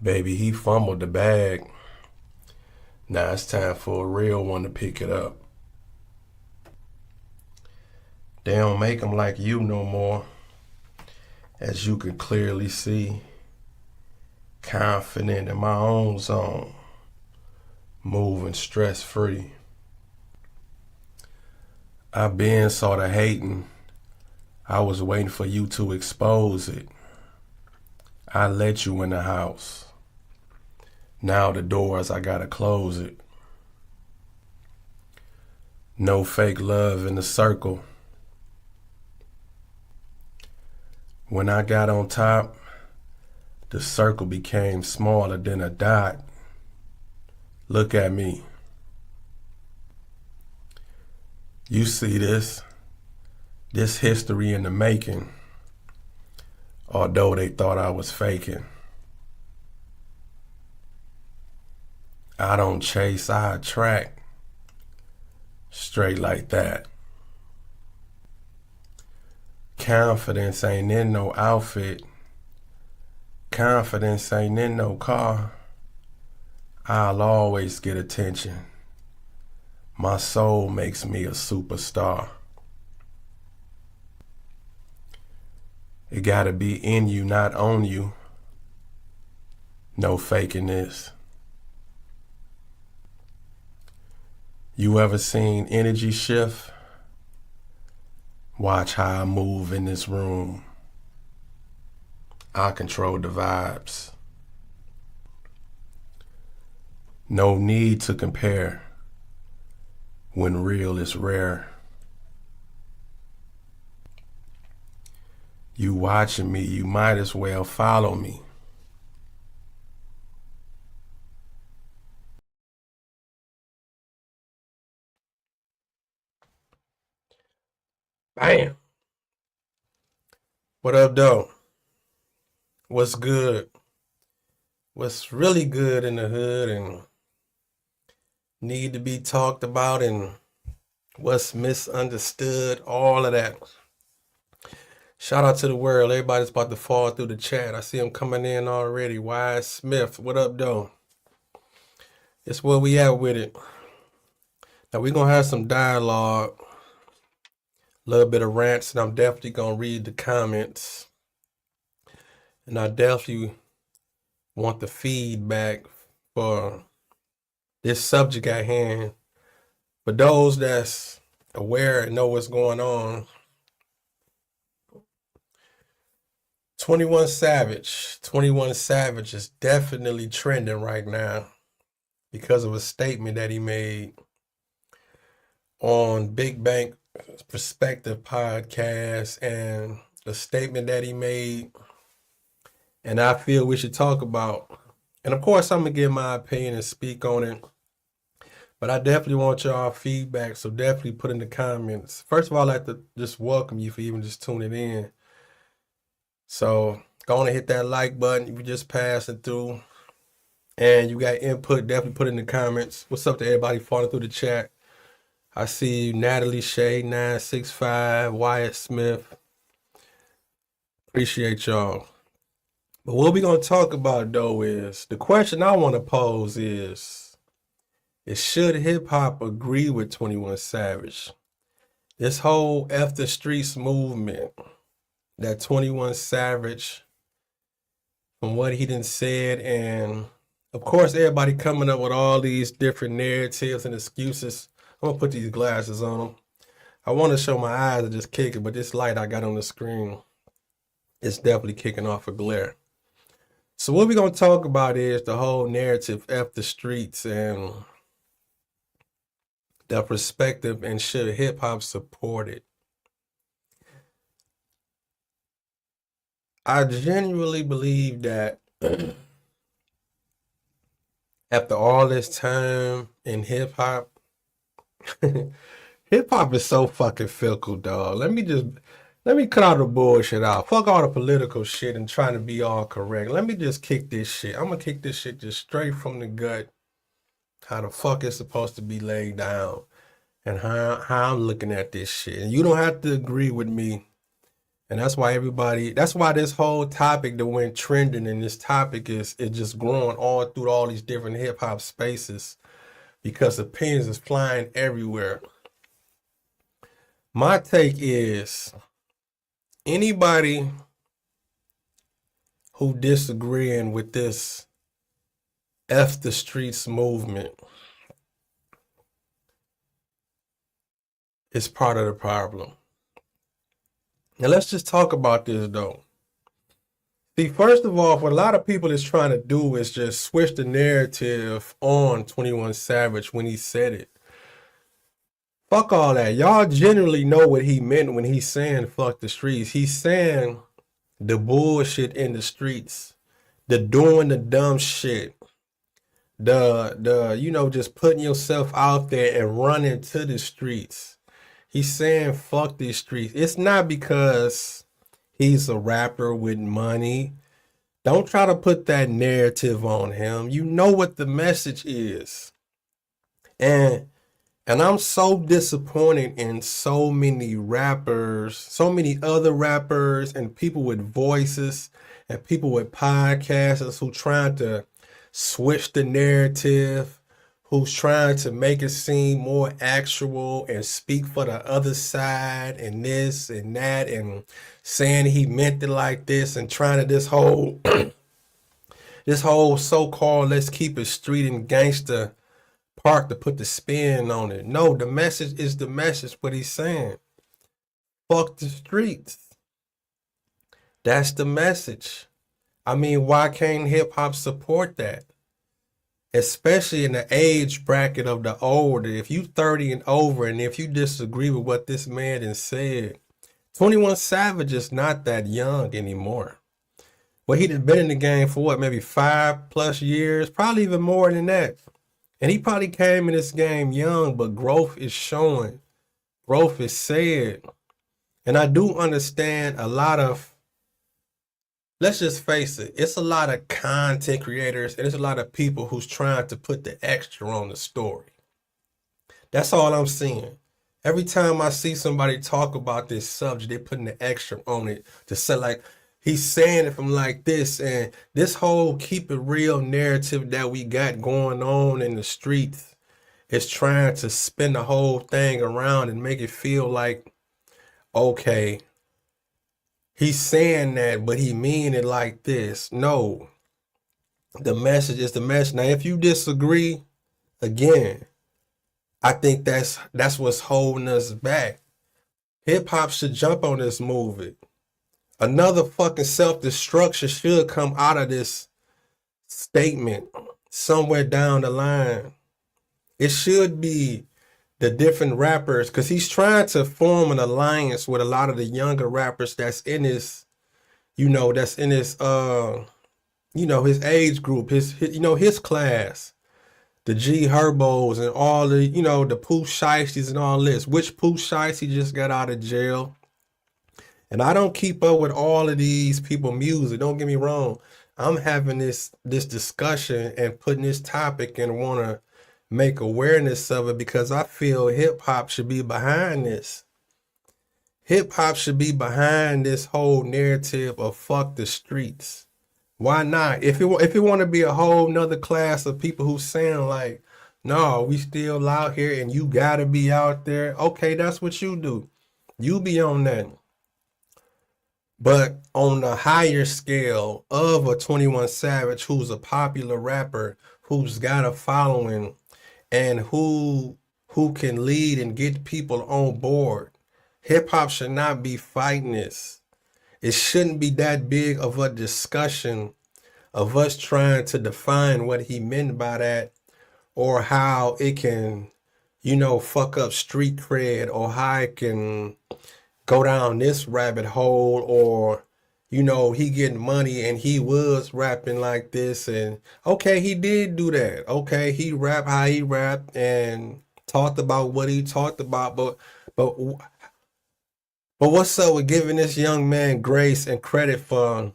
Baby, he fumbled the bag. Now it's time for a real one to pick it up. They don't make them like you no more. As you can clearly see, confident in my own zone, moving stress-free. I been sorta hating. I was waiting for you to expose it. I let you in the house. Now the doors, I gotta close it. No fake love in the circle. When I got on top, the circle became smaller than a dot. Look at me. You see this history in the making, although they thought I was faking. I don't chase, I attract, straight like that. Confidence ain't in no outfit. Confidence ain't in no car. I'll always get attention. My soul makes me a superstar. It gotta be in you, not on you. No faking this. You ever seen energy shift? Watch how I move in this room. I control the vibes. No need to compare when real is rare. You watching me, you might as well follow me. Bam. What up, though? What's good? What's really good in the hood and need to be talked about and what's misunderstood, all of that. Shout out to the world. Everybody's about to fall through the chat. I see them coming in already. Wise Smith, what up, though? It's where we at with it. Now we're gonna have some dialogue, a little bit of rants, and I'm definitely gonna read the comments. And I definitely want the feedback for this subject at hand. For those that's aware and know what's going on, 21 Savage is definitely trending right now because of a statement that he made on Big Bank Perspective podcast, and a statement that he made, and I feel we should talk about. And of course, I'm gonna give my opinion and speak on it, but I definitely want y'all feedback, so definitely put in the comments. First of all, I'd like to just welcome you for even just tuning in. So go on and hit that like button if you're just passing through and you got input, definitely put in the comments. What's up to everybody falling through the chat? I see you, Natalie Shea, 965, Wyatt Smith. Appreciate y'all. But what we're going to talk about, though, is the question I want to pose is should hip hop agree with 21 Savage? This whole F the Streets movement that 21 Savage, from what he done said, and of course, everybody coming up with all these different narratives and excuses. I'm gonna put these glasses on them. I want to show my eyes are just kicking, but this light I got on the screen is definitely kicking off a glare. So what we're gonna talk about is the whole narrative F the Streets and the perspective, and should hip hop support it? I genuinely believe that after all this time in hip hop, hip hop is so fucking fickle, dog. Let me cut all the bullshit out. Fuck all the political shit and trying to be all correct. Let me just kick this shit. I'm gonna kick this shit just straight from the gut. How the fuck it's supposed to be laid down and how I'm looking at this shit. And you don't have to agree with me. And that's why this whole topic that went trending, and this topic is just growing all through all these different hip hop spaces because opinions is flying everywhere. My take is anybody who disagreeing with this F the streets movement is part of the problem. Now let's just talk about this though. See, first of all, what a lot of people is trying to do is just switch the narrative on 21 Savage when he said it. Fuck all that. Y'all generally know what he meant when he's saying fuck the streets. He's saying the bullshit in the streets, the doing the dumb shit, the just putting yourself out there and running to the streets. He's saying fuck these streets. It's not because he's a rapper with money. Don't try to put that narrative on him. You know what the message is. And I'm so disappointed in so many rappers, so many other rappers and people with voices and people with podcasters who trying to switch the narrative, who's trying to make it seem more actual and speak for the other side and this and that and saying he meant it like this and trying to this whole so-called let's keep it street and gangster part to put the spin on it. No, the message is the message, what he's saying. Fuck the streets. That's the message. I mean, why can't hip-hop support that? Especially in the age bracket of the older. If you 30 and over, and if you disagree with what this man has said, 21 Savage is not that young anymore. Well, he'd have been in the game for what, maybe 5+ years, probably even more than that. And he probably came in this game young, but growth is showing. Growth is said. And I do understand a lot of, let's just face it, it's a lot of content creators and it's a lot of people who's trying to put the extra on the story. That's all I'm seeing. Every time I see somebody talk about this subject, they're putting the extra on it to say like, he's saying it from like this, and this whole keep it real narrative that we got going on in the streets is trying to spin the whole thing around and make it feel like, okay, he's saying that, but he mean it like this. No, the message is the message. Now, if you disagree, again, I think that's what's holding us back. Hip hop should jump on this movement. Another fucking self-destruction should come out of this statement somewhere down the line. It should be the different rappers, because he's trying to form an alliance with a lot of the younger rappers that's in his, his age group, his class. The G Herbos and all the, the Pooh Shiesties and all this. Which Pooh Shiesty just got out of jail? And I don't keep up with all of these people music. Don't get me wrong. I'm having this discussion and putting this topic and want to make awareness of it because I feel hip hop should be behind this. Hip hop should be behind this whole narrative of fuck the streets. Why not? If it want to be a whole nother class of people who saying like, no, we still out here and you gotta be out there. Okay, that's what you do. You be on that. But on the higher scale of a 21 Savage who's a popular rapper, who's got a following, and who can lead and get people on board, hip hop should not be fighting this. It shouldn't be that big of a discussion of us trying to define what he meant by that or how it can, fuck up street cred or how it can go down this rabbit hole or, he getting money and he was rapping like this and okay, he did do that. Okay, he rapped how he rapped and talked about what he talked about, but what's up with giving this young man grace and credit for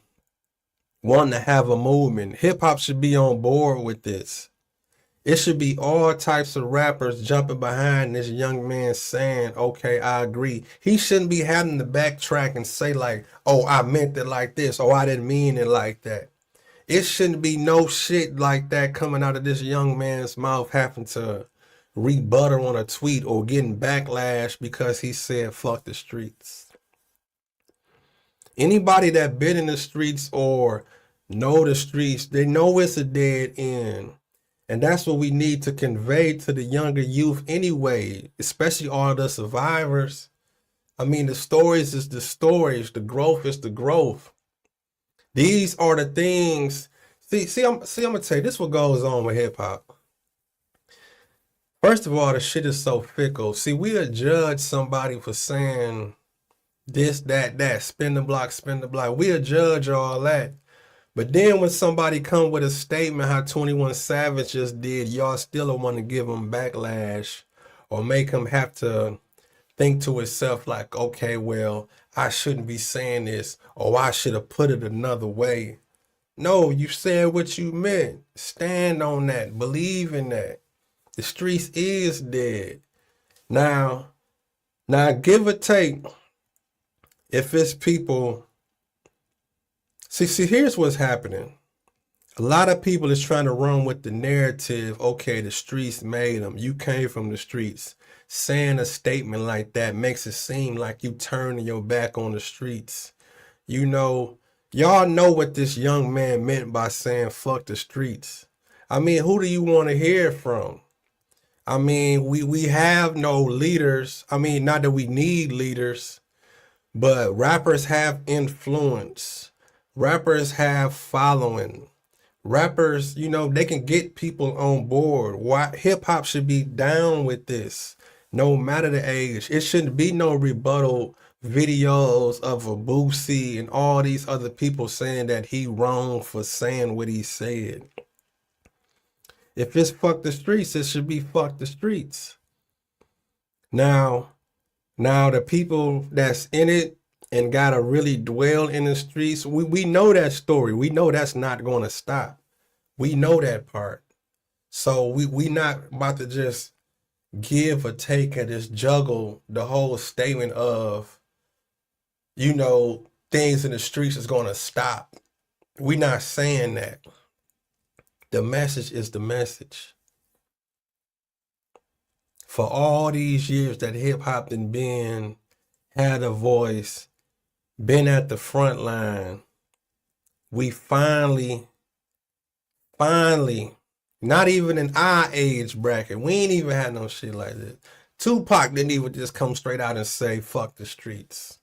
wanting to have a movement? Hip hop should be on board with this. It should be all types of rappers jumping behind this young man saying, okay, I agree. He shouldn't be having to backtrack and say like, oh, I meant it like this. Oh, I didn't mean it like that. It shouldn't be no shit like that coming out of this young man's mouth having to rebuttal on a tweet or getting backlash because he said fuck the streets. Anybody that been in the streets or know the streets, they know it's a dead end. And that's what we need to convey to the younger youth anyway, especially all the survivors. I mean, the stories is the stories, the growth is the growth. These are the things. I'm gonna tell you, this what goes on with hip hop. First of all, the shit is so fickle. See, we'll judge somebody for saying this, that, spin the block, spin the block. We'll judge all that. But then when somebody come with a statement how 21 Savage just did, y'all still don't want to give him backlash or make him have to think to himself like, okay, well, I shouldn't be saying this or I should have put it another way. No, you said what you meant. Stand on that. Believe in that. The streets is dead. Now, give or take, if it's people, see, here's what's happening. A lot of people is trying to run with the narrative, okay, the streets made them. You came from the streets. Saying a statement like that makes it seem like you turning your back on the streets. You know, y'all know what this young man meant by saying fuck the streets. I mean, who do you want to hear from? I mean, we have no leaders. I mean, not that we need leaders, but rappers have influence. Rappers have following. Rappers, you know, they can get people on board. Why hip hop should be down with this, no matter the age. It shouldn't be no rebuttal videos of a Boosie and all these other people saying that he wrong for saying what he said. If it's fuck the streets, it should be fuck the streets. Now the people that's in it and gotta really dwell in the streets, we know that story. We know that's not gonna stop. We know that part. So we not about to just give or take and just juggle the whole statement of, you know, things in the streets is gonna stop. We not saying that. The message is the message. For all these years that hip hop had a voice, been at the front line, we finally, not even in our age bracket, we ain't even had no shit like this. Tupac didn't even just come straight out and say, fuck the streets.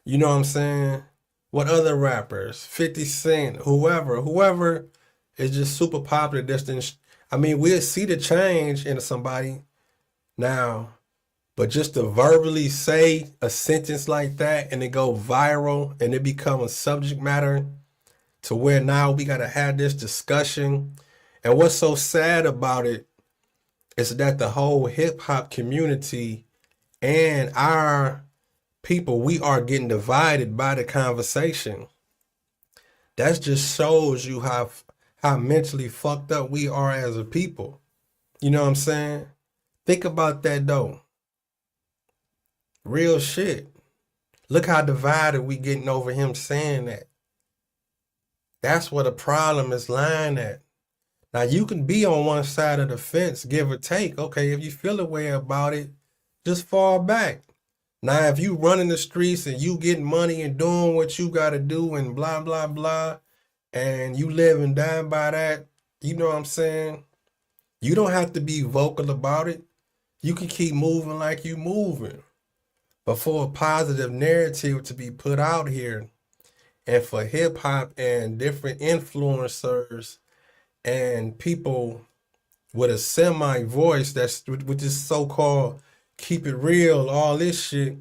You know what I'm saying? What other rappers, 50 Cent, whoever is just super popular. I mean, we'll see the change in somebody now, but just to verbally say a sentence like that and it go viral and it become a subject matter to where now we got to have this discussion. And what's so sad about it is that the whole hip hop community and our people, we are getting divided by the conversation. That just shows you how mentally fucked up we are as a people. You know what I'm saying? Think about that though. Real shit. Look how divided we getting over him saying that. That's where the problem is lying at. Now you can be on one side of the fence, give or take. Okay, if you feel a way about it, just fall back. Now if you running the streets and you getting money and doing what you gotta do and blah, blah, blah, and you live and die by that, you know what I'm saying? You don't have to be vocal about it. You can keep moving like you moving. But for a positive narrative to be put out here, and for hip hop and different influencers and people with a semi voice that's with this so-called keep it real, all this shit,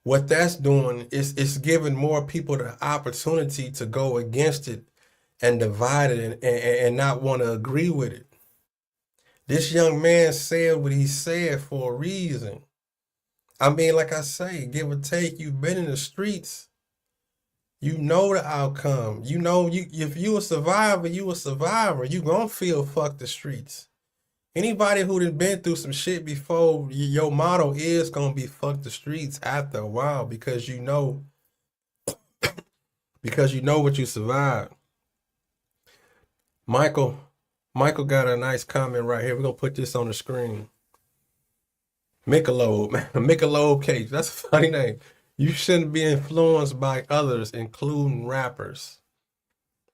what that's doing is it's giving more people the opportunity to go against it and divide it and not want to agree with it. This young man said what he said for a reason. I mean, like I say, give or take, you've been in the streets. You know the outcome. You know if you a survivor, you a survivor. You gonna feel fuck the streets. Anybody who done been through some shit before, your motto is gonna be fuck the streets after a while because you know what you survived. Michael got a nice comment right here. We're gonna put this on the screen. Michelob, man. Michelob Cage. That's a funny name. You shouldn't be influenced by others, including rappers,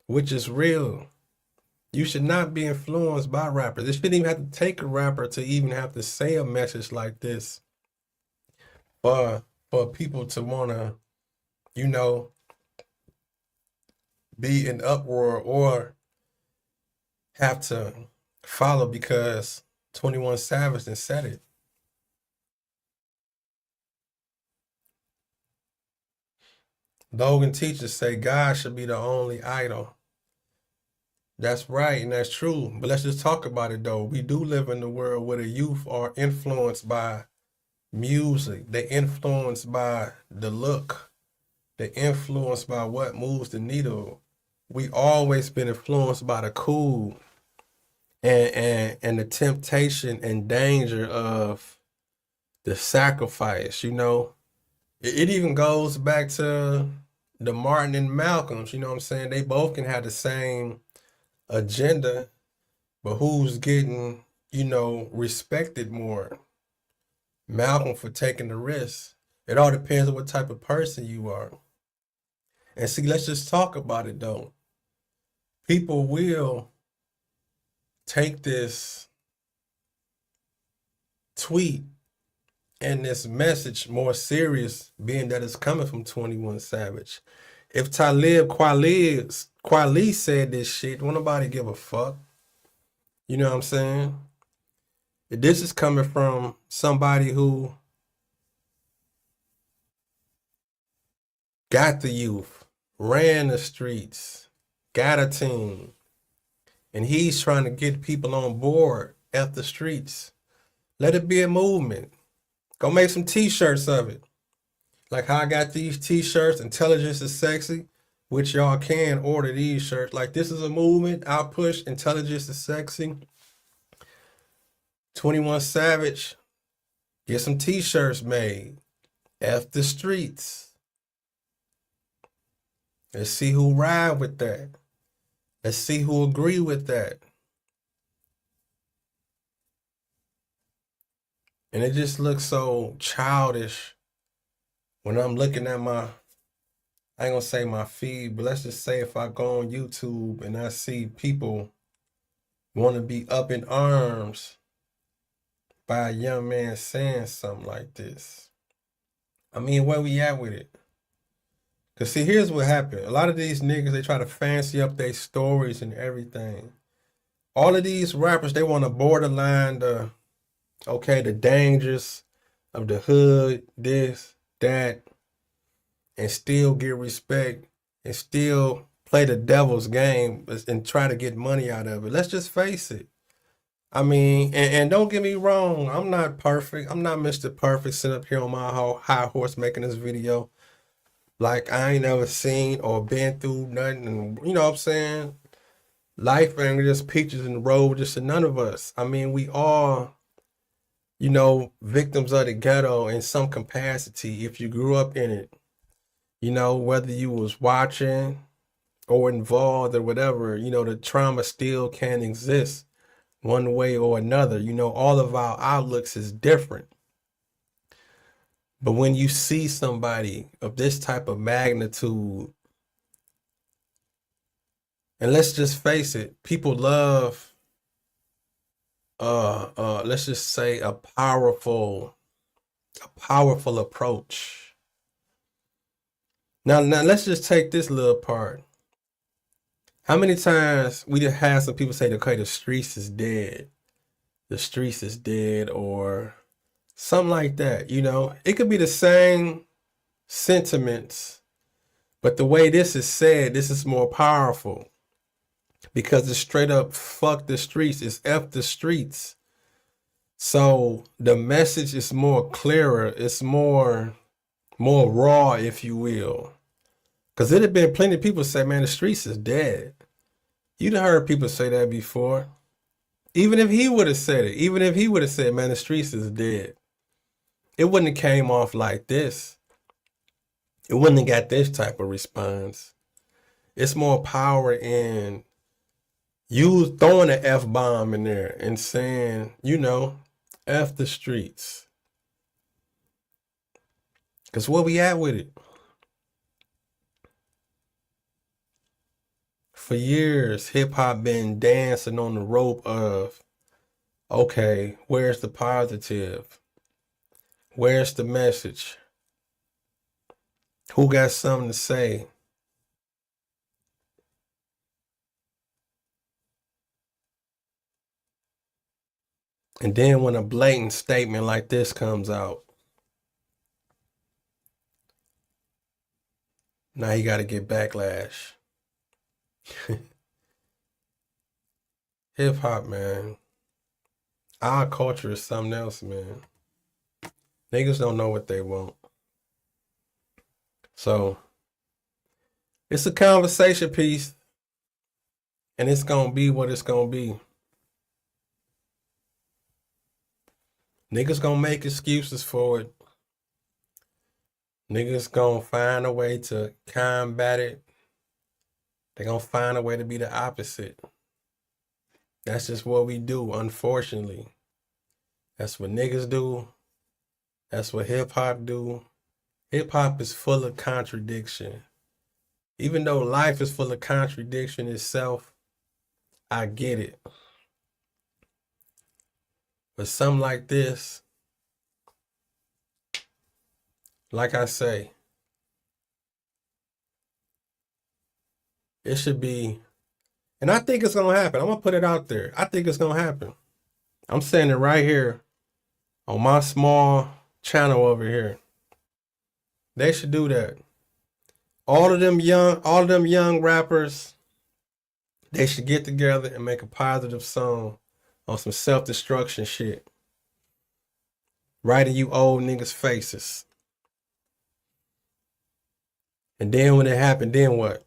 which is real. You should not be influenced by rappers. It shouldn't even have to take a rapper to even have to say a message like this for people to wanna, you know, be in uproar or have to follow because 21 Savage and said it. Logan teachers say God should be the only idol. That's right, and that's true. But let's just talk about it though. We do live in the world where the youth are influenced by music. They're influenced by the look. They're influenced by what moves the needle. We always been influenced by the cool and the temptation and danger of the sacrifice, you know. It even goes back to the Martin and Malcolms, you know what I'm saying? They both can have the same agenda, but who's getting, you know, respected more? Malcolm for taking the risk. It all depends on what type of person you are. And see, let's just talk about it though. People will take this tweet and this message more serious, being that it's coming from 21 Savage. If Talib Kweli said this shit, won't nobody give a fuck. You know what I'm saying? This is coming from somebody who got the youth, ran the streets, got a team, and he's trying to get people on board at the streets. Let it be a movement. Go make some t-shirts of it. Like how I got these t-shirts, Intelligence is Sexy, which y'all can order these shirts. Like this is a movement. I'll push Intelligence is Sexy. 21 Savage, get some t-shirts made. F the streets. Let's see who ride with that. Let's see who agree with that. And it just looks so childish when I'm looking at I ain't gonna say my feed, but let's just say if I go on YouTube and I see people want to be up in arms by a young man saying something like this. I mean, where we at with it? Because see, here's what happened. A lot of these niggas, they try to fancy up their stories and everything. All of these rappers, they want to borderline the dangers of the hood, this, that, and still get respect and still play the devil's game and try to get money out of it. Let's just face it. I mean, and don't get me wrong, I'm not perfect. I'm not Mr. Perfect sitting up here on my high horse making this video. Like I ain't never seen or been through nothing, and you know what I'm saying? Life ain't just peaches in the road, just to none of us. I mean, we all, you know, victims of the ghetto in some capacity if you grew up in it. You know, whether you was watching or involved or whatever, you know, the trauma still can exist one way or another. You know, all of our outlooks is different. But when you see somebody of this type of magnitude, and let's just face it, people love, let's just say a powerful approach. Now let's just take this little part. How many times we just had some people say, okay, the streets is dead. The streets is dead, or something like that, you know? It could be the same sentiments, but the way this is said, this is more powerful. Because it's straight up fuck the streets, it's F the streets. So the message is more clearer, it's more raw, if you will. Because it had been plenty of people say, man, the streets is dead. You'd heard people say that before. Even if he would have said it, even if he would have said, man, the streets is dead, it wouldn't have came off like this. It wouldn't have got this type of response. It's more power in you throwing an F-bomb in there and saying, F the streets. Because where we at with it? For years, hip-hop been dancing on the rope of, okay, where's the positive? Where's the message? Who got something to say? And then when a blatant statement like this comes out, now he got to get backlash. Hip hop, man. Our culture is something else, man. Niggas don't know what they want. So, it's a conversation piece, and it's going to be what it's going to be. Niggas going to make excuses for it. Niggas going to find a way to combat it. They're going to find a way to be the opposite. That's just what we do, unfortunately. That's what niggas do. That's what hip-hop do. Hip-hop is full of contradiction. Even though life is full of contradiction itself, I get it. But something like this, like I say, it should be, and I think it's going to happen. I'm going to put it out there. I think it's going to happen. I'm saying it right here on my small channel over here. They should do that. All of them young rappers, they should get together and make a positive song on some self-destruction shit. Right in you old niggas' faces. And then when it happened, then what?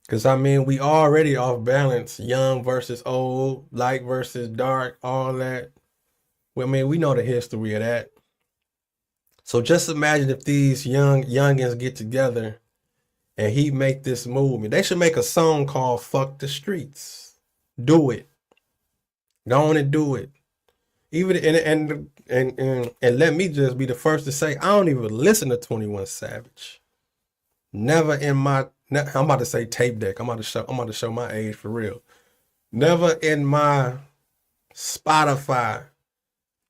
Because, we already off balance. Young versus old, light versus dark, all that. Well, we know the history of that. So just imagine if these youngins get together and he make this movement. They should make a song called Fuck the Streets. Do it. Go on and do it. Even and let me just be the first to say, I don't even listen to 21 Savage. Never in my, I'm about to say tape deck. I'm about to show my age for real. Never in my Spotify.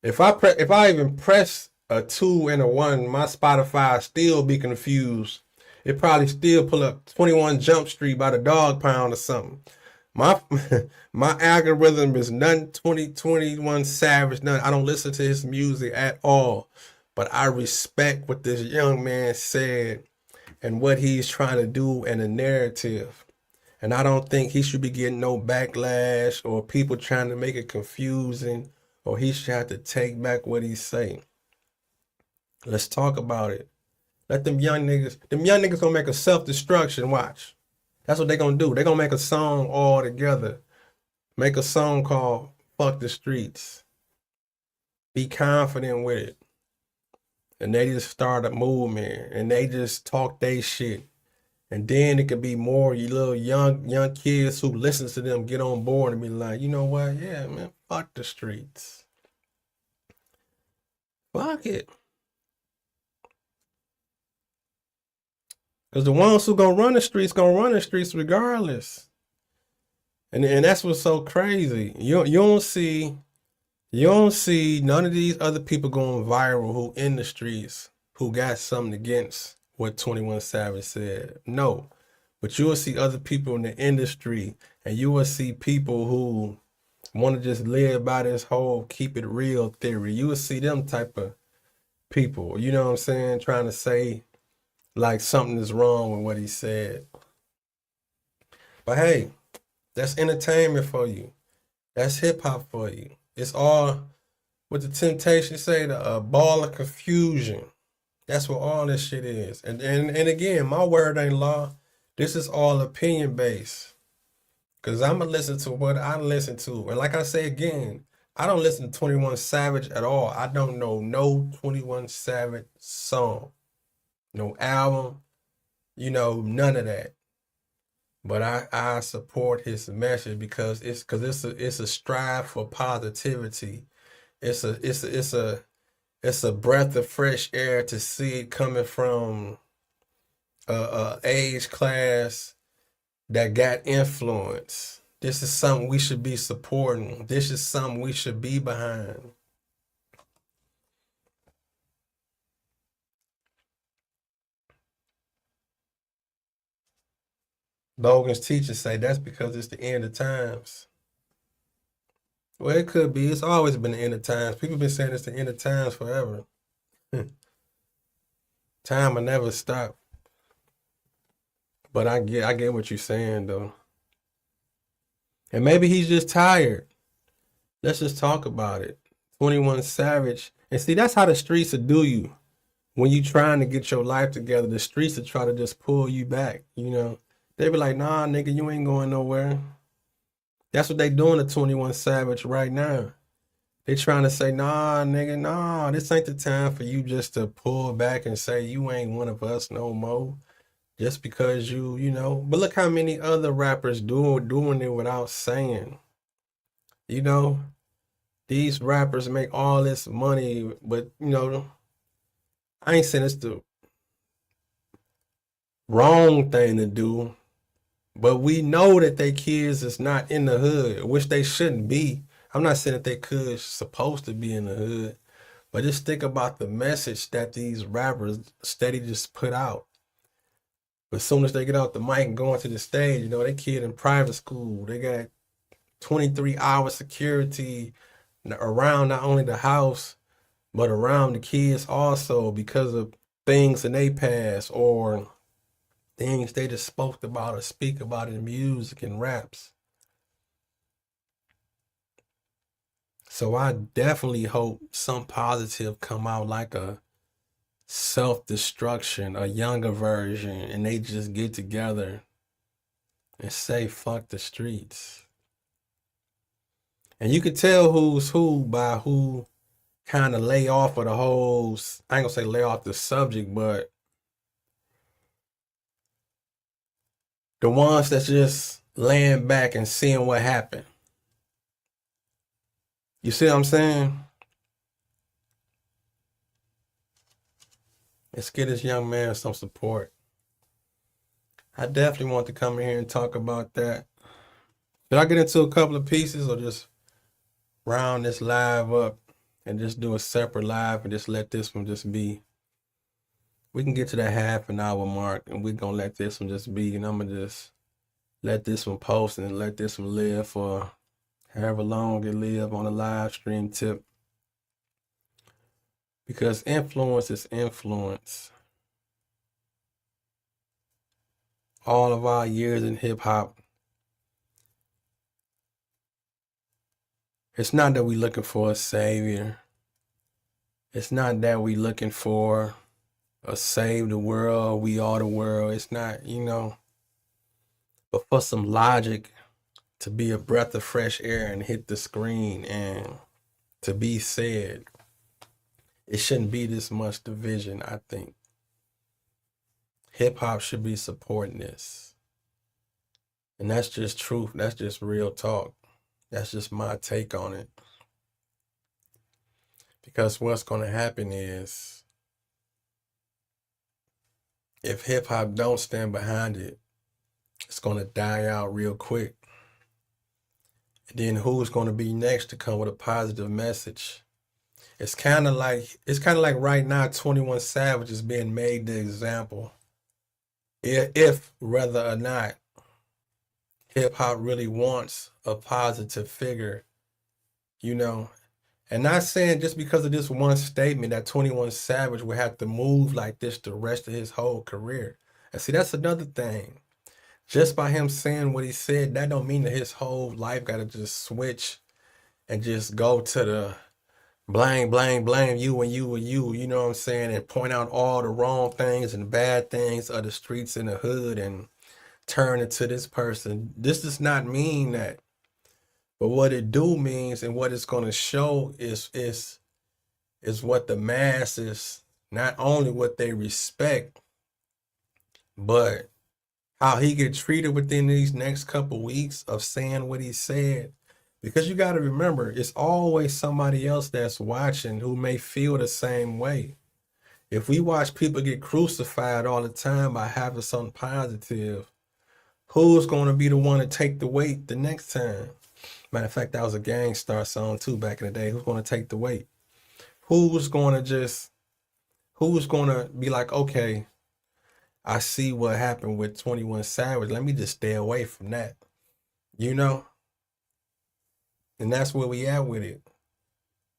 If I even press a 2 and a 1, my Spotify still be confused. It probably still pull up 21 Jump Street by the Dog Pound or something. My algorithm is nothing 21 Savage, nothing. I don't listen to his music at all. But I respect what this young man said and what he's trying to do in a narrative. And I don't think he should be getting no backlash or people trying to make it confusing, or he should have to take back what he's saying. Let's talk about it. Let them young niggas gonna make a self-destruction, watch. That's what they gonna do. They gonna make a song all together. Make a song called Fuck the Streets. Be confident with it. And they just start a movement and they just talk they shit. And then it could be more you little young kids who listen to them get on board and be like, you know what? Yeah, man, fuck the streets. Fuck it. Because the ones who gonna run the streets regardless. And that's what's so crazy. You don't see none of these other people going viral who in the streets who got something against what 21 Savage said. No. But you will see other people in the industry, and you will see people who want to just live by this whole keep it real theory. You will see them type of people, you know what I'm saying, trying to say like something is wrong with what he said. But hey, that's entertainment for you. That's hip hop for you. It's all what the Temptations say, a ball of confusion. That's what all this shit is. And again, my word ain't law. This is all opinion based. Cause I'ma listen to what I listen to. And like I say again, I don't listen to 21 Savage at all. I don't know no 21 Savage song, no album, none of that. But I support his message because it's a strive for positivity. It's a breath of fresh air to see it coming from a age class that got influence. This is something we should be supporting. This is something we should be behind. Logan's teachers say that's because it's the end of times. Well, it could be. It's always been the end of times. People been saying it's the end of times forever. Time will never stop. But I get what you're saying though. And maybe he's just tired. Let's just talk about it. 21 Savage. And see, that's how the streets will do you. When you trying to get your life together, the streets will try to just pull you back, They be like, nah, nigga, you ain't going nowhere. That's what they doing to 21 Savage right now. They trying to say, nah, nigga, nah, this ain't the time for you just to pull back and say you ain't one of us no more. Just because but look how many other rappers doing it without saying. These rappers make all this money, but I ain't saying it's the wrong thing to do, but we know that they kids is not in the hood, which they shouldn't be. I'm not saying that they supposed to be in the hood, but just think about the message that these rappers steady just put out. But as soon as they get out the mic and go onto the stage, they kid in private school, they got 23-hour security around not only the house, but around the kids also because of things in they past or things they just spoke about or speak about in music and raps. So I definitely hope some positive come out, like a self-destruction, a younger version, and they just get together and say fuck the streets. And you could tell who's who by who kind of lay off of the whole, I ain't gonna say lay off the subject, but the ones that's just laying back and seeing what happened. You see what I'm saying? Let's get this young man some support. I definitely want to come in here and talk about that. Did I get into a couple of pieces or just round this live up and just do a separate live and just let this one just be? We can get to that half an hour mark and we're going to let this one just be, and I'm going to just let this one post and let this one live for however long it live on a live stream tip. Because influence is influence. All of our years in hip hop, it's not that we looking for a savior. It's not that we looking for a save the world, we are the world. It's not, but for some logic to be a breath of fresh air and hit the screen and to be said, it shouldn't be this much division, I think. Hip hop should be supporting this. And that's just truth. That's just real talk. That's just my take on it. Because what's going to happen is, if hip hop don't stand behind it, it's going to die out real quick. And then who's going to be next to come with a positive message? It's kind of like right now 21 Savage is being made the example. If whether or not hip hop really wants a positive figure, and not saying just because of this one statement that 21 Savage would have to move like this the rest of his whole career. And see, that's another thing. Just by him saying what he said, that don't mean that his whole life got to just switch and just go to the blame you and you and you know what I'm saying, and point out all the wrong things and bad things of the streets in the hood and turn it to this person. This does not mean that. But what it do means and what it's gonna show is what the masses, not only what they respect, but how he get treated within these next couple weeks of saying what he said. Because you got to remember, it's always somebody else that's watching who may feel the same way. If we watch people get crucified all the time by having something positive, who's going to be the one to take the weight the next time? Matter of fact, that was a Gang Starr song too back in the day. Who's going to take the weight? Who's going to be like, okay, I see what happened with 21 Savage. Let me just stay away from that. You know? And that's where we at with it.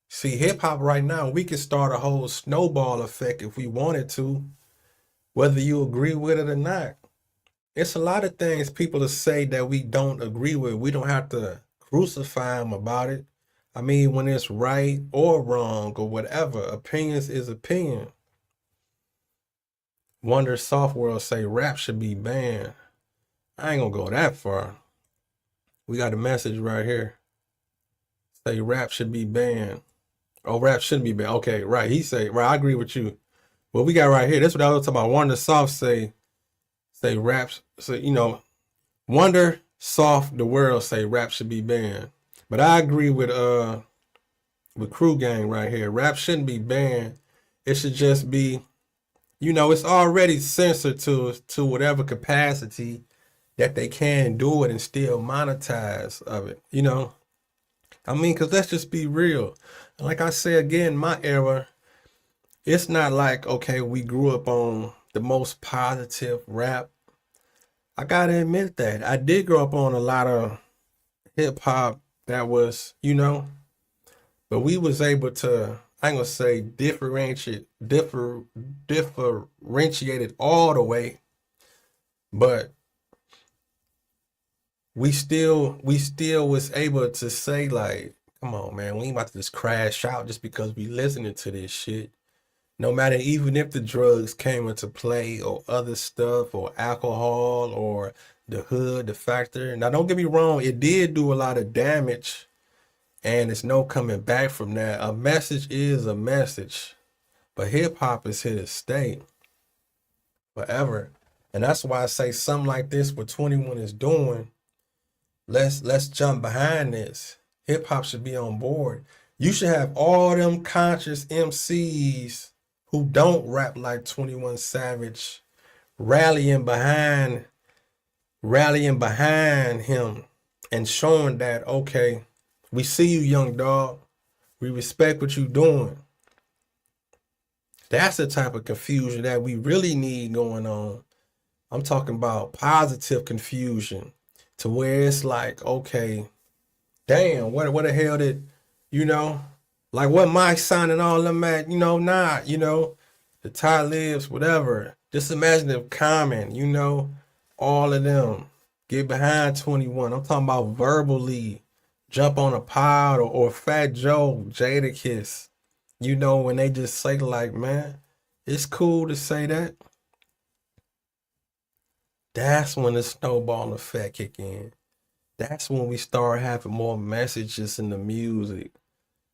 See, hip hop right now, we can start a whole snowball effect if we wanted to, whether you agree with it or not. It's a lot of things people to say that we don't agree with. We don't have to crucify them about it. I mean, when it's right or wrong or whatever, opinions is opinion. Wonder Soft World say rap should be banned. I ain't gonna go that far. We got a message right here. Say rap should be banned. Oh, rap shouldn't be banned. Okay, right. He say, right, I agree with you. What we got right here, that's what I was talking about. Wonder Soft say raps, so Wonder Soft the World say rap should be banned. But I agree with Crew Gang right here. Rap shouldn't be banned. It should just be, it's already censored to whatever capacity that they can do it and still monetize of it, I mean, because let's just be real. Like I say again, my era, it's not like, okay, we grew up on the most positive rap. I gotta admit that. I did grow up on a lot of hip hop that was, but we was able to, I ain't gonna say differentiate it all the way, but we still was able to say, like, come on, man, we ain't about to just crash out just because we listening to this shit. No matter, even if the drugs came into play or other stuff or alcohol or the hood, the factor. Now, don't get me wrong, it did do a lot of damage and it's no coming back from that. A message is a message, but hip hop is here to stay forever. And that's why I say something like this, what 21 is doing, let's jump behind this. Hip hop should be on board. You should have all them conscious MCs who don't rap like 21 Savage rallying behind him and showing that, okay, we see you, young dog. We respect what you doing. That's the type of confusion that we really need going on. I'm talking about positive confusion to where it's like, okay, damn, what the hell did, like what Mike signing all them at, the Talibs, whatever. Just imagine if Common, all of them get behind 21. I'm talking about verbally jump on a pod or Fat Joe, Jadakiss, when they just say like, man, it's cool to say that. That's when the snowball effect kick in. That's when we start having more messages in the music.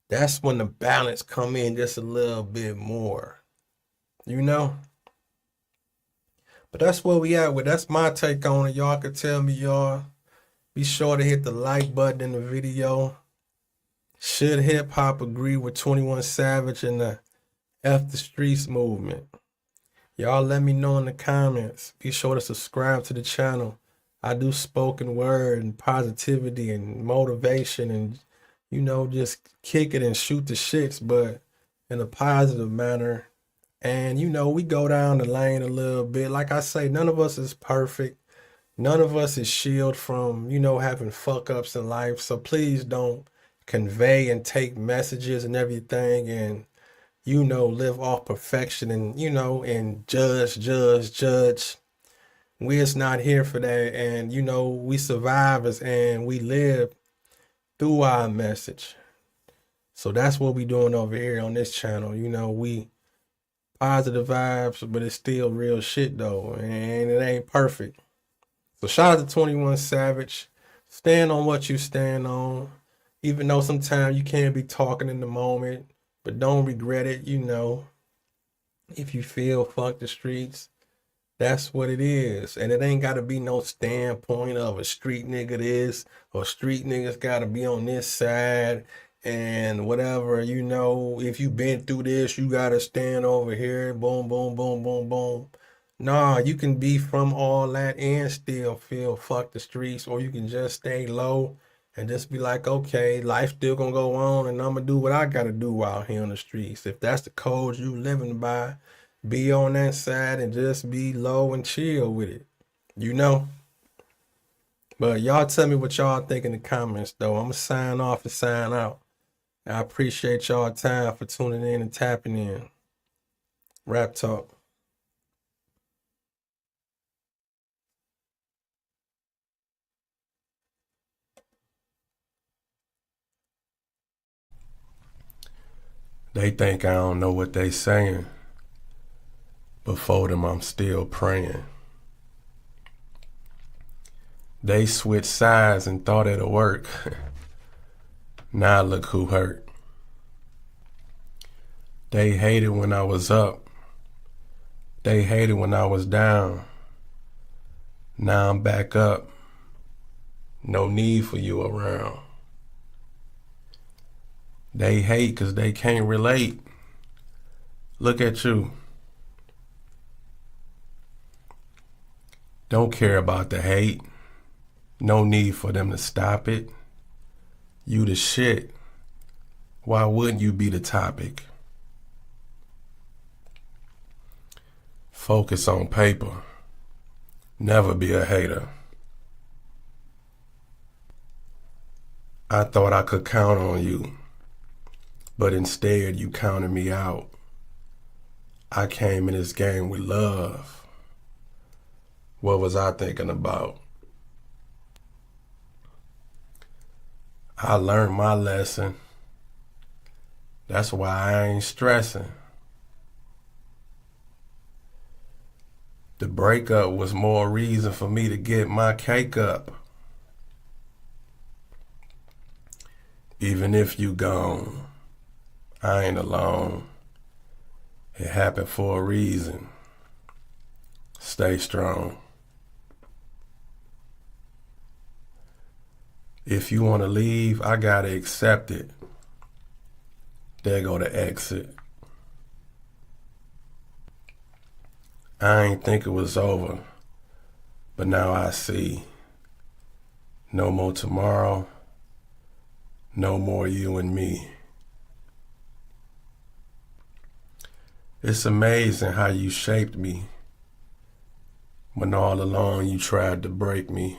That's when the balance come in just a little bit more, But that's where we at with. That's my take on it. Y'all can tell me, y'all. Be sure to hit the like button in the video. Should hip hop agree with 21 Savage and the F the Streets movement? Y'all let me know in the comments. Be sure to subscribe to the channel. I do spoken word and positivity and motivation and, just kick it and shoot the shits, but in a positive manner. And, we go down the lane a little bit. Like I say, none of us is perfect. None of us is shielded from, having fuck ups in life. So please don't convey and take messages and everything and, live off perfection and, and judge. We is not here for that. And, we survivors and we live through our message. So that's what we doing over here on this channel. You know, we positive vibes, but it's still real shit though, and it ain't perfect. So shout out to 21 Savage. Stand on what you stand on. Even though sometimes you can't be talking in the moment, but don't regret it, you know. If you feel fuck the streets, that's what it is. And it ain't gotta be no standpoint of a street nigga this or street niggas gotta be on this side and whatever, you know, if you been through this, you gotta stand over here. Boom, boom, boom, boom, boom. Nah, you can be from all that and still feel fuck the streets, or you can just stay low and just be like, okay, life still gonna go on and I'm gonna do what I gotta do out here on the streets. If that's the code you living by, be on that side and just be low and chill with it, you know? But y'all tell me what y'all think in the comments though. I'm gonna sign off and sign out. I appreciate y'all time for tuning in and tapping in. Raptalk. They think I don't know what they saying. Before them, I'm still praying. They switched sides and thought it'll work. Now look who hurt. They hated when I was up. They hated when I was down. Now I'm back up. No need for you around. They hate because they can't relate. Look at you. Don't care about the hate. No need for them to stop it. You the shit. Why wouldn't you be the topic? Focus on paper. Never be a hater. I thought I could count on you, but instead you counted me out. I came in this game with love. What was I thinking about? I learned my lesson. That's why I ain't stressing. The breakup was more reason for me to get my cake up. Even if you gone, I ain't alone. It happened for a reason. Stay strong. If you want to leave, I gotta accept it. There go the exit. I ain't think it was over, but now I see. No more tomorrow, no more you and me. It's amazing how you shaped me when all along you tried to break me.